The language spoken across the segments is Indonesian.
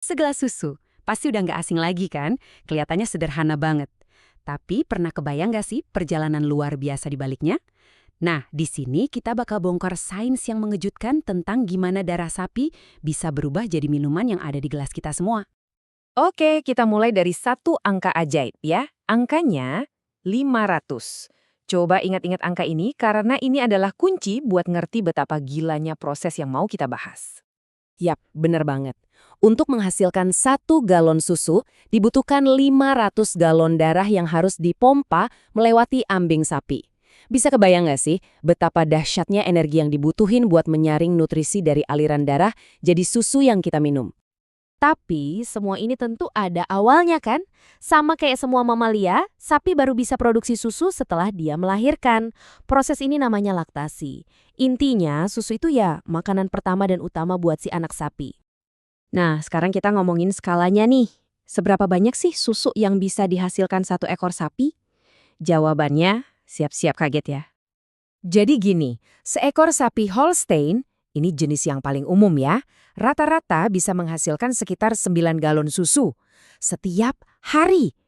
Segelas susu, pasti udah nggak asing lagi kan? Kelihatannya sederhana banget. Tapi pernah kebayang nggak sih perjalanan luar biasa di baliknya? Nah, di sini kita bakal bongkar sains yang mengejutkan tentang gimana darah sapi bisa berubah jadi minuman yang ada di gelas kita semua. Oke, kita mulai dari satu angka ajaib ya. Angkanya 500. Coba ingat-ingat angka ini karena ini adalah kunci buat ngerti betapa gilanya proses yang mau kita bahas. Yap, bener banget. Untuk menghasilkan 1 galon susu, dibutuhkan 500 galon darah yang harus dipompa melewati ambing sapi. Bisa kebayang nggak sih betapa dahsyatnya energi yang dibutuhin buat menyaring nutrisi dari aliran darah jadi susu yang kita minum? Tapi semua ini tentu ada awalnya kan? Sama kayak semua mamalia, sapi baru bisa produksi susu setelah dia melahirkan. Proses ini namanya laktasi. Intinya, susu itu ya makanan pertama dan utama buat si anak sapi. Nah, sekarang kita ngomongin skalanya nih. Seberapa banyak sih susu yang bisa dihasilkan satu ekor sapi? Jawabannya, siap-siap kaget ya. Jadi gini, seekor sapi Holstein, ini jenis yang paling umum ya, rata-rata bisa menghasilkan sekitar 9 galon susu setiap hari.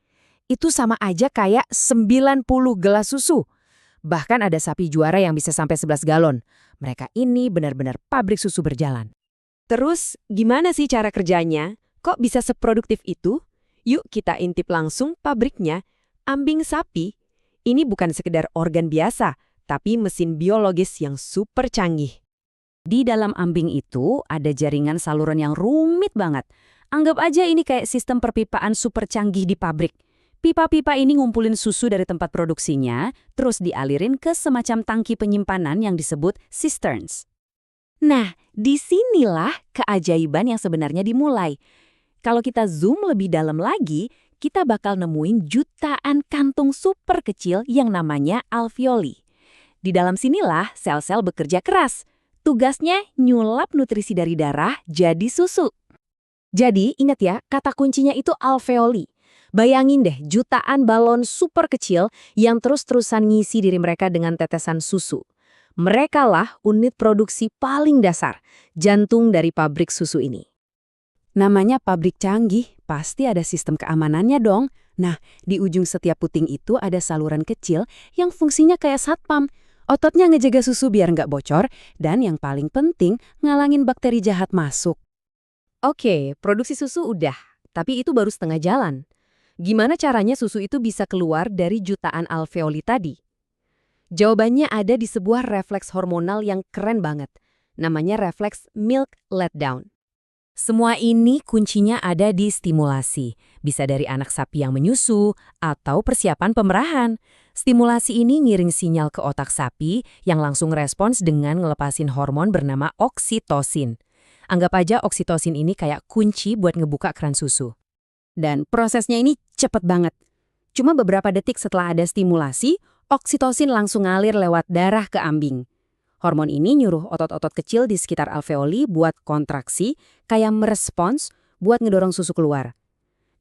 Itu sama aja kayak 90 gelas susu. Bahkan ada sapi juara yang bisa sampai 11 galon. Mereka ini benar-benar pabrik susu berjalan. Terus, gimana sih cara kerjanya? Kok bisa seproduktif itu? Yuk kita intip langsung pabriknya. Ambing sapi, ini bukan sekedar organ biasa, tapi mesin biologis yang super canggih. Di dalam ambing itu ada jaringan saluran yang rumit banget. Anggap aja ini kayak sistem perpipaan super canggih di pabrik. Pipa-pipa ini ngumpulin susu dari tempat produksinya, terus dialirin ke semacam tangki penyimpanan yang disebut cisterns. Nah, disinilah keajaiban yang sebenarnya dimulai. Kalau kita zoom lebih dalam lagi, kita bakal nemuin jutaan kantung super kecil yang namanya alveoli. Di dalam sinilah sel-sel bekerja keras. Tugasnya nyulap nutrisi dari darah jadi susu. Jadi ingat ya, kata kuncinya itu alveoli. Bayangin deh jutaan balon super kecil yang terus-terusan ngisi diri mereka dengan tetesan susu. Mereka lah unit produksi paling dasar, jantung dari pabrik susu ini. Namanya pabrik canggih, pasti ada sistem keamanannya dong. Nah, di ujung setiap puting itu ada saluran kecil yang fungsinya kayak satpam. Ototnya ngejaga susu biar nggak bocor, dan yang paling penting, ngalangin bakteri jahat masuk. Oke, produksi susu udah, tapi itu baru setengah jalan. Gimana caranya susu itu bisa keluar dari jutaan alveoli tadi? Jawabannya ada di sebuah refleks hormonal yang keren banget. Namanya refleks milk letdown. Semua ini kuncinya ada di stimulasi. Bisa dari anak sapi yang menyusu atau persiapan pemerahan. Stimulasi ini ngiring sinyal ke otak sapi yang langsung respons dengan ngelepasin hormon bernama oksitosin. Anggap aja oksitosin ini kayak kunci buat ngebuka keran susu. Dan prosesnya ini cepet banget. Cuma beberapa detik setelah ada stimulasi, oksitosin langsung ngalir lewat darah ke ambing. Hormon ini nyuruh otot-otot kecil di sekitar alveoli buat kontraksi, kayak merespons buat ngedorong susu keluar.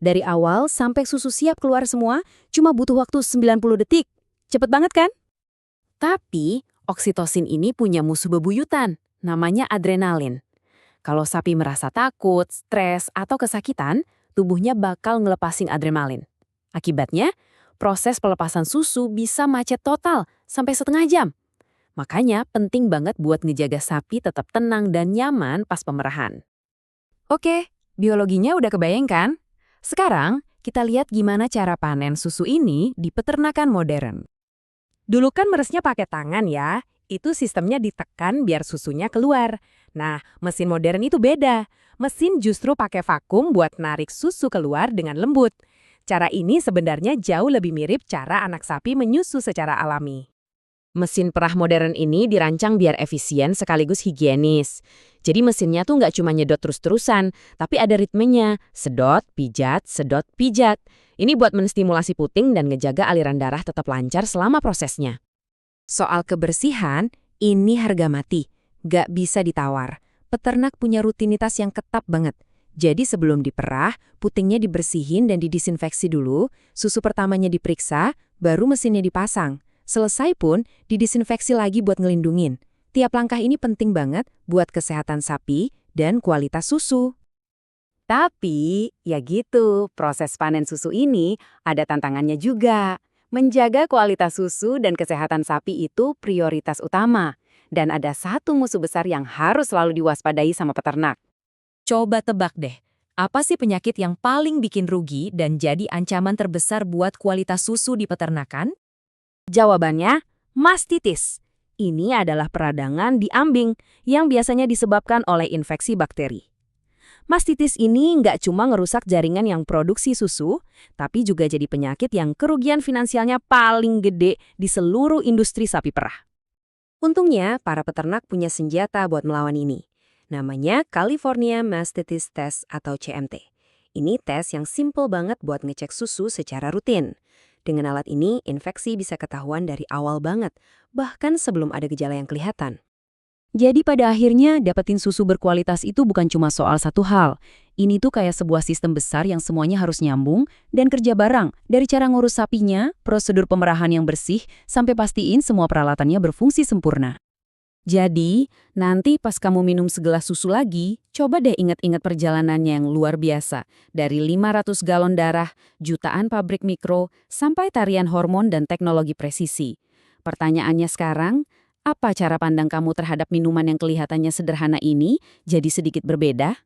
Dari awal sampai susu siap keluar semua, cuma butuh waktu 90 detik. Cepet banget kan? Tapi, oksitosin ini punya musuh bebuyutan, namanya adrenalin. Kalau sapi merasa takut, stres, atau kesakitan, tubuhnya bakal ngelepasin adrenalin. Akibatnya, proses pelepasan susu bisa macet total sampai setengah jam. Makanya penting banget buat ngejaga sapi tetap tenang dan nyaman pas pemerahan. Oke, biologinya udah kebayang kan? Sekarang, kita lihat gimana cara panen susu ini di peternakan modern. Dulu kan meresnya pakai tangan ya, itu sistemnya ditekan biar susunya keluar. Nah, mesin modern itu beda. Mesin justru pakai vakum buat narik susu keluar dengan lembut. Cara ini sebenarnya jauh lebih mirip cara anak sapi menyusu secara alami. Mesin perah modern ini dirancang biar efisien sekaligus higienis. Jadi mesinnya tuh nggak cuma nyedot terus-terusan, tapi ada ritmenya. Sedot, pijat, sedot, pijat. Ini buat menstimulasi puting dan ngejaga aliran darah tetap lancar selama prosesnya. Soal kebersihan, ini harga mati. Nggak bisa ditawar. Peternak punya rutinitas yang ketat banget. Jadi sebelum diperah, putingnya dibersihin dan didisinfeksi dulu, susu pertamanya diperiksa, baru mesinnya dipasang. Selesai pun, didisinfeksi lagi buat ngelindungin. Tiap langkah ini penting banget buat kesehatan sapi dan kualitas susu. Tapi, ya gitu, proses panen susu ini ada tantangannya juga. Menjaga kualitas susu dan kesehatan sapi itu prioritas utama. Dan ada satu musuh besar yang harus selalu diwaspadai sama peternak. Coba tebak deh, apa sih penyakit yang paling bikin rugi dan jadi ancaman terbesar buat kualitas susu di peternakan? Jawabannya, mastitis. Ini adalah peradangan di ambing yang biasanya disebabkan oleh infeksi bakteri. Mastitis ini nggak cuma ngerusak jaringan yang produksi susu, tapi juga jadi penyakit yang kerugian finansialnya paling gede di seluruh industri sapi perah. Untungnya, para peternak punya senjata buat melawan ini. Namanya California Mastitis Test atau CMT. Ini tes yang simple banget buat ngecek susu secara rutin. Dengan alat ini, infeksi bisa ketahuan dari awal banget, bahkan sebelum ada gejala yang kelihatan. Jadi pada akhirnya, dapetin susu berkualitas itu bukan cuma soal satu hal. Ini tuh kayak sebuah sistem besar yang semuanya harus nyambung dan kerja bareng. Dari cara ngurus sapinya, prosedur pemerahan yang bersih, sampai pastiin semua peralatannya berfungsi sempurna. Jadi, nanti pas kamu minum segelas susu lagi, coba deh ingat-ingat perjalanannya yang luar biasa. Dari 500 galon darah, jutaan pabrik mikro, sampai tarian hormon dan teknologi presisi. Pertanyaannya sekarang, apa cara pandang kamu terhadap minuman yang kelihatannya sederhana ini jadi sedikit berbeda?